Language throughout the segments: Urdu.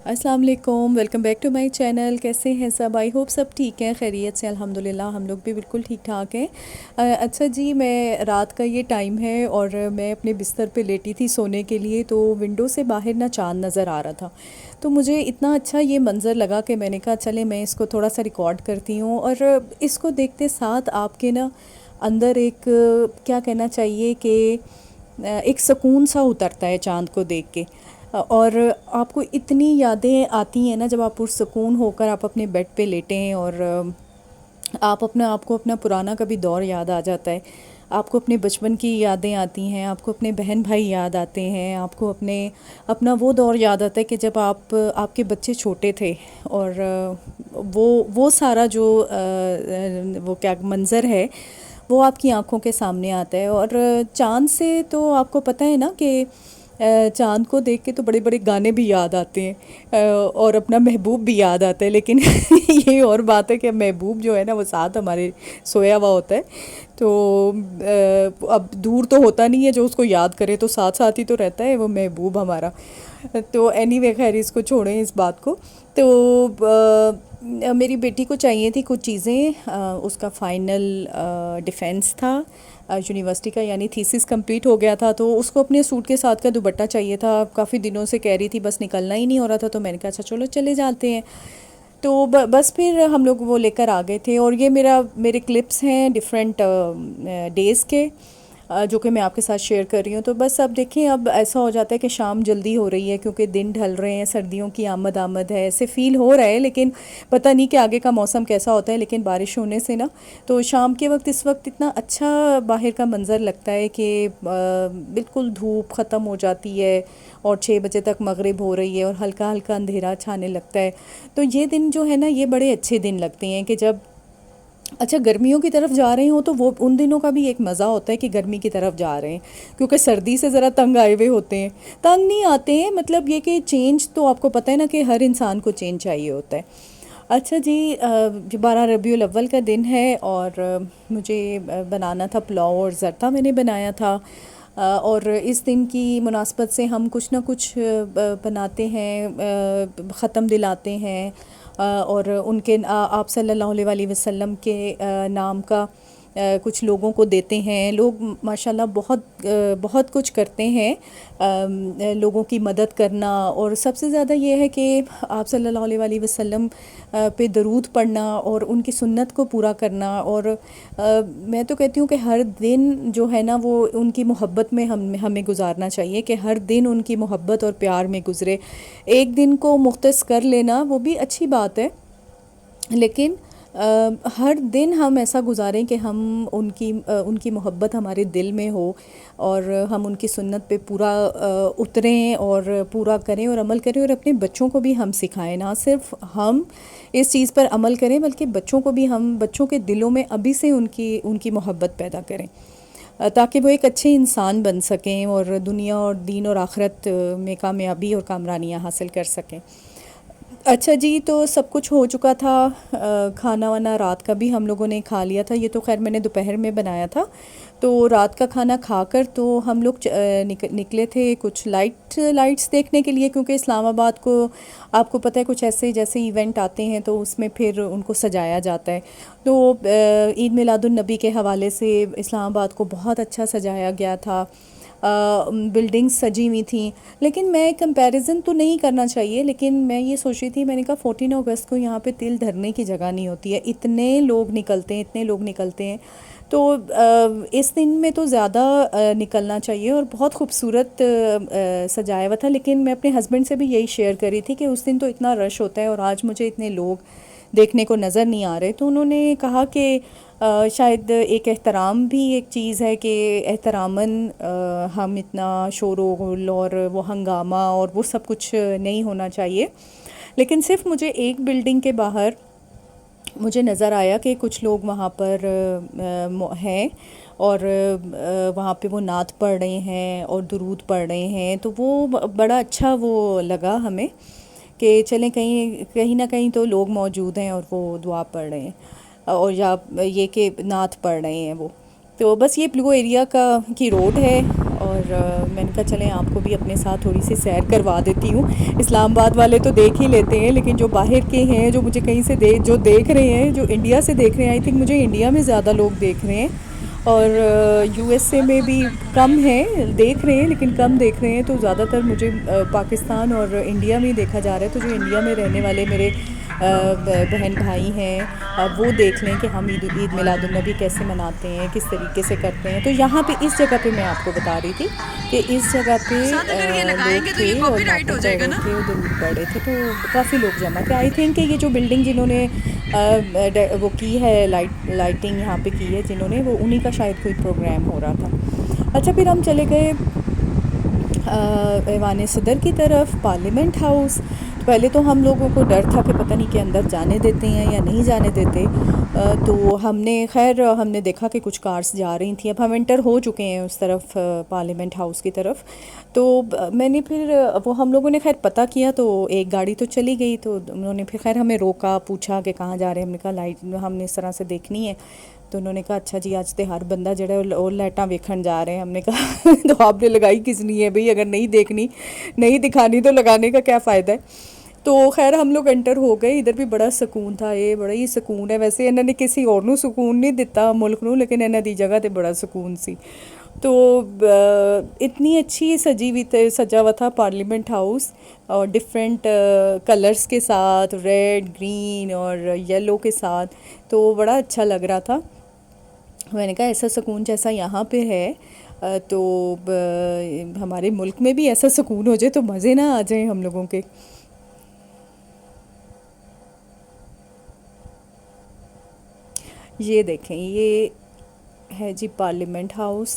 السلام علیکم، welcome back to my channel. کیسے ہیں سب؟ آئی ہوپ سب ٹھیک ہیں، خیریت سے الحمدللہ۔ ہم لوگ بھی بالکل ٹھیک ٹھاک ہیں۔ اچھا جی، میں رات کا یہ ٹائم ہے اور میں اپنے بستر پہ لیٹی تھی سونے کے لیے، تو ونڈو سے باہر نا چاند نظر آ رہا تھا۔ تو مجھے اتنا اچھا یہ منظر لگا کہ میں نے کہا چلے میں اس کو تھوڑا سا ریکارڈ کرتی ہوں، اور اس کو دیکھتے ساتھ آپ کے نا اندر ایک کیا کہنا چاہیے کہ ایک سکون سا اترتا ہے چاند کو دیکھ کے، اور آپ کو اتنی یادیں آتی ہیں نا جب آپ پرسکون ہو کر آپ اپنے بیڈ پہ لیٹیں ہیں، اور آپ کو اپنا پرانا کبھی دور یاد آ جاتا ہے، آپ کو اپنے بچپن کی یادیں آتی ہیں، آپ کو اپنے بہن بھائی یاد آتے ہیں، آپ کو اپنا وہ دور یاد آتا ہے کہ جب آپ کے بچے چھوٹے تھے، اور وہ سارا جو وہ کیا منظر ہے وہ آپ کی آنکھوں کے سامنے آتا ہے۔ اور چاند سے تو آپ کو پتہ ہے نا کہ چاند کو دیکھ کے تو بڑے بڑے گانے بھی یاد آتے ہیں، اور اپنا محبوب بھی یاد آتا ہے، لیکن یہ اور بات ہے کہ محبوب جو ہے نا وہ ساتھ ہمارے سویا ہوا ہوتا ہے، تو اب دور تو ہوتا نہیں ہے، جو اس کو یاد کرے تو ساتھ ساتھ ہی تو رہتا ہے وہ محبوب ہمارا۔ تو اینی وے خیر اس کو چھوڑیں اس بات کو۔ تو میری بیٹی کو چاہیے تھی کچھ چیزیں، اس کا فائنل ڈیفینس تھا یونیورسٹی کا، یعنی تھیسس کمپلیٹ ہو گیا تھا، تو اس کو اپنے سوٹ کے ساتھ کا دوپٹہ چاہیے تھا، کافی دنوں سے کہہ رہی تھی، بس نکلنا ہی نہیں ہو رہا تھا، تو میں نے کہا اچھا چلو چلے جاتے ہیں۔ تو بس پھر ہم لوگ وہ لے کر آ گئے تھے، اور یہ میرے کلپس ہیں ڈفرینٹ ڈیز کے، جو کہ میں آپ کے ساتھ شیئر کر رہی ہوں۔ تو بس اب دیکھیں، اب ایسا ہو جاتا ہے کہ شام جلدی ہو رہی ہے کیونکہ دن ڈھل رہے ہیں، سردیوں کی آمد ہے، ایسے فیل ہو رہا ہے، لیکن پتہ نہیں کہ آگے کا موسم کیسا ہوتا ہے، لیکن بارش ہونے سے نا تو شام کے وقت اس وقت اتنا اچھا باہر کا منظر لگتا ہے کہ بالکل دھوپ ختم ہو جاتی ہے اور 6 بجے تک مغرب ہو رہی ہے اور ہلکا ہلکا اندھیرا چھانے لگتا ہے۔ تو یہ دن جو ہے نا یہ بڑے اچھے دن لگتے ہیں کہ جب اچھا گرمیوں کی طرف جا رہے ہوں تو وہ ان دنوں کا بھی ایک مزہ ہوتا ہے کہ گرمی کی طرف جا رہے ہیں، کیونکہ سردی سے ذرا تنگ آئے ہوئے ہوتے ہیں، تنگ نہیں آتے ہیں، مطلب یہ کہ چینج تو آپ کو پتہ ہے نا کہ ہر انسان کو چینج چاہیے ہوتا ہے۔ اچھا جی، 12 ربیع الاول کا دن ہے، اور مجھے بنانا تھا پلاؤ اور زرتا میں نے بنایا تھا، اور اس دن کی مناسبت سے ہم کچھ نہ کچھ بناتے ہیں، ختم دلاتے ہیں، اور ان کے آپ صلی اللہ علیہ وآلہ وسلم کے نام کا کچھ لوگوں کو دیتے ہیں۔ لوگ ماشاءاللہ بہت کچھ کرتے ہیں، لوگوں کی مدد کرنا، اور سب سے زیادہ یہ ہے کہ آپ صلی اللہ علیہ وآلہ وسلم پہ درود پڑھنا اور ان کی سنت کو پورا کرنا، اور میں تو کہتی ہوں کہ ہر دن جو ہے نا وہ ان کی محبت میں ہمیں گزارنا چاہیے، کہ ہر دن ان کی محبت اور پیار میں گزرے۔ ایک دن کو مختص کر لینا وہ بھی اچھی بات ہے، لیکن ہر دن ہم ایسا گزاریں کہ ہم ان کی محبت ہمارے دل میں ہو، اور ہم ان کی سنت پہ پورا اتریں اور پورا کریں اور عمل کریں، اور اپنے بچوں کو بھی ہم سکھائیں، نہ صرف ہم اس چیز پر عمل کریں بلکہ بچوں کو بھی ہم بچوں کے دلوں میں ابھی سے ان کی محبت پیدا کریں، تاکہ وہ ایک اچھے انسان بن سکیں اور دنیا اور دین اور آخرت میں کامیابی اور کامرانیاں حاصل کر سکیں۔ اچھا جی، تو سب کچھ ہو چکا تھا، کھانا وانا رات کا بھی ہم لوگوں نے کھا لیا تھا، یہ تو خیر میں نے دوپہر میں بنایا تھا۔ تو رات کا کھانا کھا کر تو ہم لوگ نکلے تھے کچھ لائٹس دیکھنے کے لیے، کیونکہ اسلام آباد کو آپ کو پتہ ہے کچھ ایسے جیسے ایونٹ آتے ہیں تو اس میں پھر ان کو سجایا جاتا ہے۔ تو عید میلاد النبی کے حوالے سے اسلام آباد کو بہت اچھا سجایا گیا تھا، بلڈنگز سجی ہوئی تھیں، لیکن میں کمپیریزن تو نہیں کرنا چاہیے، لیکن میں یہ سوچ رہی تھی، میں نے کہا 14 اگست کو یہاں پہ تل دھرنے کی جگہ نہیں ہوتی ہے، اتنے لوگ نکلتے ہیں، تو اس دن میں تو زیادہ نکلنا چاہیے، اور بہت خوبصورت سجایا ہوا تھا۔ لیکن میں اپنے ہسبینڈ سے بھی یہی شیئر کر رہی تھی کہ اس دن تو اتنا رش ہوتا ہے اور آج مجھے اتنے لوگ دیکھنے کو نظر نہیں آ رہے، تو انہوں نے کہا کہ شاید ایک احترام بھی ایک چیز ہے کہ احتراماً ہم اتنا شور و غل اور وہ ہنگامہ اور وہ سب کچھ نہیں ہونا چاہیے۔ لیکن صرف مجھے ایک بلڈنگ کے باہر مجھے نظر آیا کہ کچھ لوگ وہاں پر ہیں، اور وہاں پہ وہ نعت پڑھ رہے ہیں اور درود پڑھ رہے ہیں، تو وہ بڑا اچھا وہ لگا ہمیں کہ چلیں کہیں نہ کہیں تو لوگ موجود ہیں اور وہ دعا پڑھ رہے ہیں، اور یا یہ کہ نعت پڑھ رہے ہیں وہ۔ تو بس یہ پلو ایریا کی روڈ ہے، اور میں نے کہا چلیں آپ کو بھی اپنے ساتھ تھوڑی سی سیر کروا دیتی ہوں. اسلام آباد والے تو دیکھ ہی لیتے ہیں، لیکن جو باہر کے ہیں، جو مجھے کہیں سے جو دیکھ رہے ہیں، جو انڈیا سے دیکھ رہے ہیں، آئی تھنک مجھے انڈیا میں زیادہ لوگ دیکھ رہے ہیں، اور یو ایس اے میں بھی کم ہیں، دیکھ رہے ہیں لیکن کم دیکھ رہے ہیں. تو زیادہ تر مجھے پاکستان اور انڈیا میں ہی دیکھا جا رہا ہے. تو جو انڈیا میں رہنے والے میرے بہن بھائی ہیں، وہ دیکھ لیں کہ ہم عید میلاد النبی کیسے مناتے ہیں، کس طریقے سے کرتے ہیں. تو یہاں پہ اس جگہ پہ میں آپ کو بتا رہی تھی کہ اس جگہ پہ لوگ تھے اور ناٹک کر رہے تھے، ادھر بڑے تھے، تو کافی لوگ جمع تھے. آئی تھنک کہ یہ جو بلڈنگ جنہوں نے وہ کی ہے، لائٹنگ یہاں پہ کی ہے جنہوں نے، وہ انہی کا شاید کوئی پروگرام ہو رہا تھا. اچھا، پھر ہم چلے گئے ایوان صدر کی طرف، پارلیمنٹ ہاؤس. پہلے تو ہم لوگوں کو ڈر تھا کہ پتہ نہیں کہ اندر جانے دیتے ہیں یا نہیں جانے دیتے. تو ہم نے دیکھا کہ کچھ کارز جا رہی تھیں. اب ہم انٹر ہو چکے ہیں اس طرف، پارلیمنٹ ہاؤس کی طرف. تو میں نے پھر وہ ہم لوگوں نے خیر پتہ کیا، تو ایک گاڑی تو چلی گئی. تو انہوں نے پھر خیر ہمیں روکا، پوچھا کہ کہاں جا رہے ہیں. ہم نے کہا لائٹ ہم نے اس طرح سے دیکھنی ہے. تو انہوں نے کہا اچھا جی، آج تے ہر بندہ جڑا ہے وہ لائٹاں ویکھن جا رہے ہیں. ہم نے کہا تو آپ نے لگائی کس لیے ہے بھئی؟ اگر نہیں دیکھنی، نہیں دکھانی تو لگانے کا کیا فائدہ ہے. تو خیر ہم لوگ انٹر ہو گئے. ادھر بھی بڑا سکون تھا، یہ بڑا ہی سکون ہے. ویسے انہوں نے کسی اور نو سکون نہیں دیتا ملک نو، لیکن انہوں دی جگہ تے بڑا سکون سی. تو اتنی اچھی سجا ہوا تھا پارلیمنٹ ہاؤس، اور ڈفرینٹ کلرز کے ساتھ، ریڈ، گرین اور یلو کے ساتھ. تو بڑا اچھا لگ رہا تھا. میں نے کہا ایسا سکون جیسا یہاں پہ ہے تو ہمارے ملک میں بھی ایسا سکون ہو جائے تو مزے نہ آ جائیں ہم لوگوں کے. یہ دیکھیں، یہ ہے جی پارلیمنٹ ہاؤس،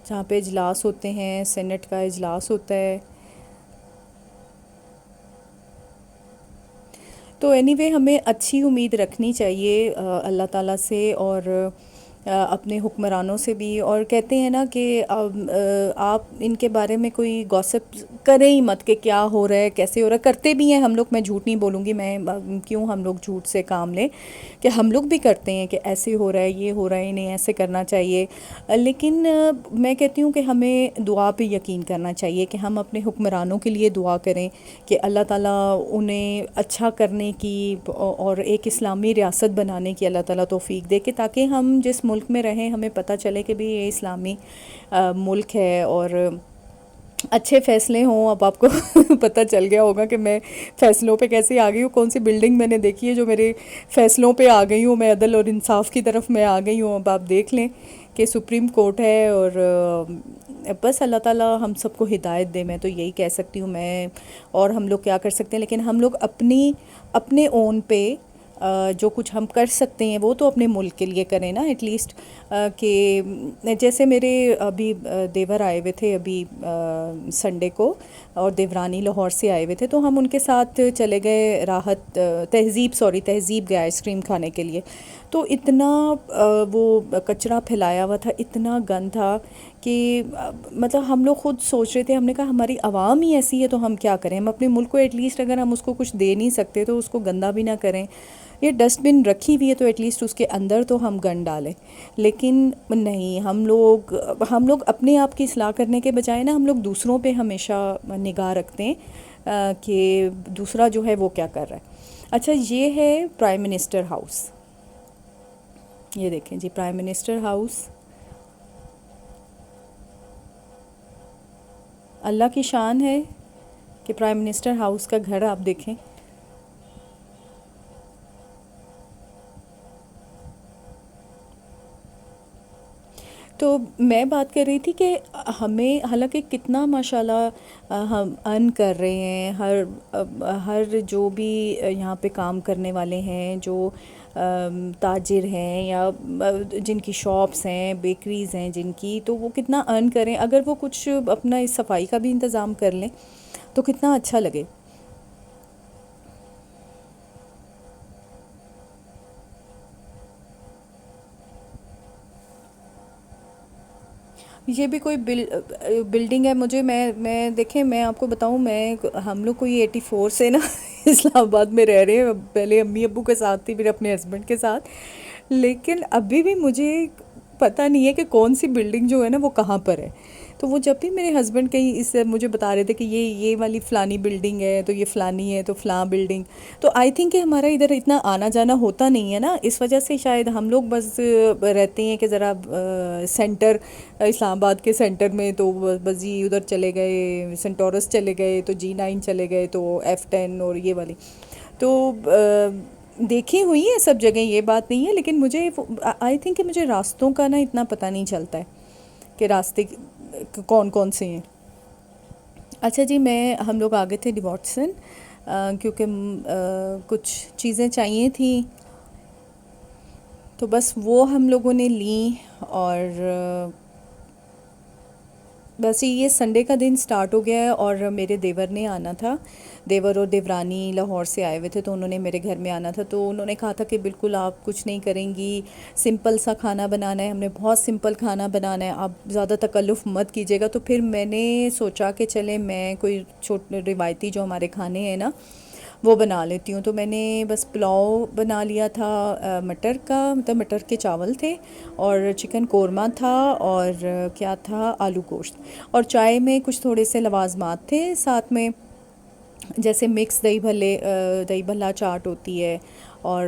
جہاں پہ اجلاس ہوتے ہیں، سینٹ کا اجلاس ہوتا ہے. تو اینی وے ہمیں اچھی امید رکھنی چاہیے اللہ تعالیٰ سے، اور اپنے حکمرانوں سے بھی. اور کہتے ہیں نا کہ آپ ان کے بارے میں کوئی گوسپ کریں ہی مت کہ کیا ہو رہا ہے، کیسے ہو رہا ہے. کرتے بھی ہیں ہم لوگ، میں جھوٹ نہیں بولوں گی، میں کیوں ہم لوگ جھوٹ سے کام لیں، کہ ہم لوگ بھی کرتے ہیں کہ ایسے ہو رہا ہے، یہ ہو رہا ہے، انہیں ایسے کرنا چاہیے. لیکن میں کہتی ہوں کہ ہمیں دعا پہ یقین کرنا چاہیے، کہ ہم اپنے حکمرانوں کے لیے دعا کریں کہ اللہ تعالیٰ انہیں اچھا کرنے کی اور ایک اسلامی ریاست بنانے کی اللہ تعالیٰ توفیق دے، کہ تاکہ ہم جس ملک میں رہیں ہمیں پتہ چلے کہ بھی یہ اسلامی ملک ہے اور اچھے فیصلے ہوں. اب آپ کو پتہ چل گیا ہوگا کہ میں فیصلوں پہ کیسے آ گئی ہوں، کون سی بلڈنگ میں نے دیکھی ہے جو میرے فیصلوں پہ آ گئی ہوں. میں عدل اور انصاف کی طرف میں آ گئی ہوں. اب آپ دیکھ لیں کہ سپریم کورٹ ہے، اور بس اللہ تعالیٰ ہم سب کو ہدایت دے. میں تو یہی کہہ سکتی ہوں. میں اور ہم لوگ کیا کر سکتے ہیں، لیکن ہم لوگ اپنے اون پہ جو کچھ ہم کر سکتے ہیں وہ تو اپنے ملک کے لیے کریں نا ایٹ لیسٹ. کہ جیسے میرے ابھی دیور آئے ہوئے تھے ابھی سنڈے کو، اور دیورانی لاہور سے آئے ہوئے تھے، تو ہم ان کے ساتھ چلے گئے تہذیب گئے آئس کریم کھانے کے لیے. تو اتنا وہ کچرا پھیلایا ہوا تھا، اتنا گند تھا کہ مطلب ہم لوگ خود سوچ رہے تھے. ہم نے کہا ہماری عوام ہی ایسی ہے تو ہم کیا کریں. ہم اپنے ملک کو ایٹ لیسٹ اگر ہم اس کو کچھ دے نہیں سکتے تو اس کو گندا بھی نہ کریں. یہ ڈسٹ بن رکھی ہوئی ہے تو ایٹ لیسٹ اس کے اندر تو ہم گند ڈالیں. لیکن نہیں، ہم لوگ اپنے آپ کی اصلاح کرنے کے بجائے نا ہم لوگ دوسروں پہ ہمیشہ نگاہ رکھتے ہیں کہ دوسرا جو ہے وہ کیا کر رہا ہے. اچھا، یہ ہے پرائم منسٹر ہاؤس. یہ دیکھیں جی پرائم منسٹر ہاؤس. اللہ کی شان ہے کہ پرائم منسٹر ہاؤس کا گھر آپ دیکھیں. تو میں بات کر رہی تھی کہ ہمیں حالانکہ کتنا ماشاءاللہ ہم ارن کر رہے ہیں، ہر جو بھی یہاں پہ کام کرنے والے ہیں، جو تاجر ہیں یا جن کی شاپس ہیں، بیکریز ہیں جن کی، تو وہ کتنا ارن کریں. اگر وہ کچھ اپنا اس صفائی کا بھی انتظام کر لیں تو کتنا اچھا لگے. یہ بھی کوئی بلڈنگ ہے. میں دیکھیں، میں آپ کو بتاؤں، ہم لوگ کوئی 84 سے نا اسلام آباد میں رہ رہے ہیں. پہلے امی ابو کے ساتھ تھی، پھر اپنے ہسبینڈ کے ساتھ. لیکن ابھی بھی مجھے پتہ نہیں ہے کہ کون سی بلڈنگ جو ہے نا وہ کہاں پر ہے. تو وہ جب بھی میرے ہسبینڈ کہیں اس مجھے بتا رہے تھے کہ یہ والی فلانی بلڈنگ ہے تو یہ فلانی ہے تو فلاں بلڈنگ، تو آئی تھنک کہ ہمارا ادھر اتنا آنا جانا ہوتا نہیں ہے نا، اس وجہ سے شاید ہم لوگ بس رہتے ہیں کہ ذرا سینٹر اسلام آباد کے سینٹر میں، تو بس جی ادھر چلے گئے، سینٹورس چلے گئے تو G9 چلے گئے تو F10 اور یہ والی، تو دیکھی ہوئی ہے سب جگہ، یہ بات نہیں ہے، لیکن مجھے آئی تھنک کہ مجھے راستوں کا نا اتنا پتہ نہیں چلتا ہے کہ راستے کون کون سے ہیں۔ اچھا جی، ہم لوگ آ گئے تھے ڈیوٹسن کیونکہ کچھ چیزیں چاہیے تھیں، تو بس وہ ہم لوگوں نے لیں، اور بس یہ سنڈے کا دن سٹارٹ ہو گیا ہے، اور میرے دیور نے آنا تھا، دیور اور دیورانی لاہور سے آئے ہوئے تھے، تو انہوں نے میرے گھر میں آنا تھا، تو انہوں نے کہا تھا کہ بالکل آپ کچھ نہیں کریں گی، سمپل سا کھانا بنانا ہے، ہم نے بہت سمپل کھانا بنانا ہے، آپ زیادہ تکلف مت کیجیے گا۔ تو پھر میں نے سوچا کہ چلے میں کوئی روایتی جو ہمارے کھانے ہیں نا وہ بنا لیتی ہوں، تو میں نے بس پلاؤ بنا لیا تھا مٹر کا، مطلب مٹر کے چاول تھے، اور چکن قورمہ تھا، اور کیا تھا، آلو گوشت، اور چائے میں کچھ تھوڑے سے لوازمات تھے ساتھ میں، جیسے مکس دہی بھلے، دہی بھلا چاٹ ہوتی ہے، اور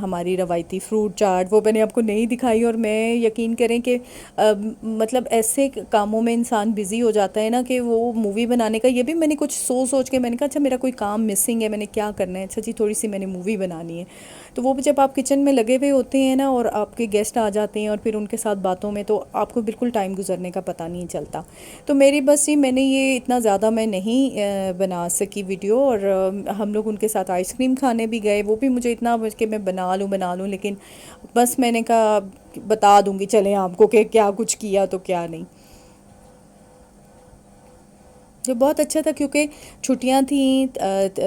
ہماری روایتی فروٹ چاٹ، وہ میں نے آپ کو نہیں دکھائی، اور میں یقین کریں کہ مطلب ایسے کاموں میں انسان بزی ہو جاتا ہے نا کہ وہ مووی بنانے کا، یہ بھی میں نے کچھ سوچ کے میں نے کہا اچھا میرا کوئی کام مسنگ ہے، میں نے کیا کرنا ہے، اچھا جی تھوڑی سی میں نے مووی بنانی ہے، تو وہ جب آپ کچن میں لگے ہوئے ہوتے ہیں نا، اور آپ کے گیسٹ آ جاتے ہیں اور پھر ان کے ساتھ باتوں میں، تو آپ کو بالکل ٹائم گزرنے کا پتہ نہیں چلتا، تو میری بس میں نے یہ اتنا زیادہ میں نہیں بنا سکی ویڈیو، اور ہم لوگ ان کے ساتھ آئس کریم کھانے بھی گئے، وہ بھی مجھے اتنا کہ میں بنا لوں، لیکن بس میں نے کہا بتا دوں گی چلیں آپ کو کہ کیا کچھ کیا تو کیا نہیں۔ جو بہت اچھا تھا کیونکہ چھٹیاں تھیں،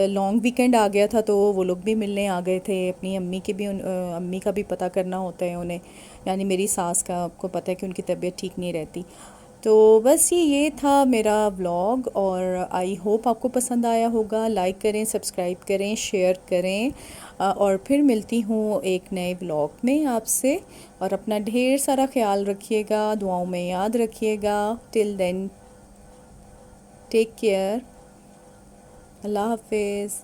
لانگ ویکینڈ آ گیا تھا، تو وہ لوگ بھی ملنے آ گئے تھے، اپنی امی کے بھی امی کا بھی پتہ کرنا ہوتا ہے انہیں، یعنی میری ساس کا، آپ کو پتہ ہے کہ ان کی طبیعت ٹھیک نہیں رہتی، تو بس یہ تھا میرا ولاگ، اور آئی ہوپ آپ کو پسند آیا ہوگا، لائک کریں، سبسکرائب کریں، شیئر کریں، اور پھر ملتی ہوں ایک نئے ولاگ میں آپ سے، اور اپنا ڈھیر سارا خیال رکھیے گا، دعاؤں میں یاد رکھیے گا، ٹل دین ٹیک کیئر، اللہ حافظ۔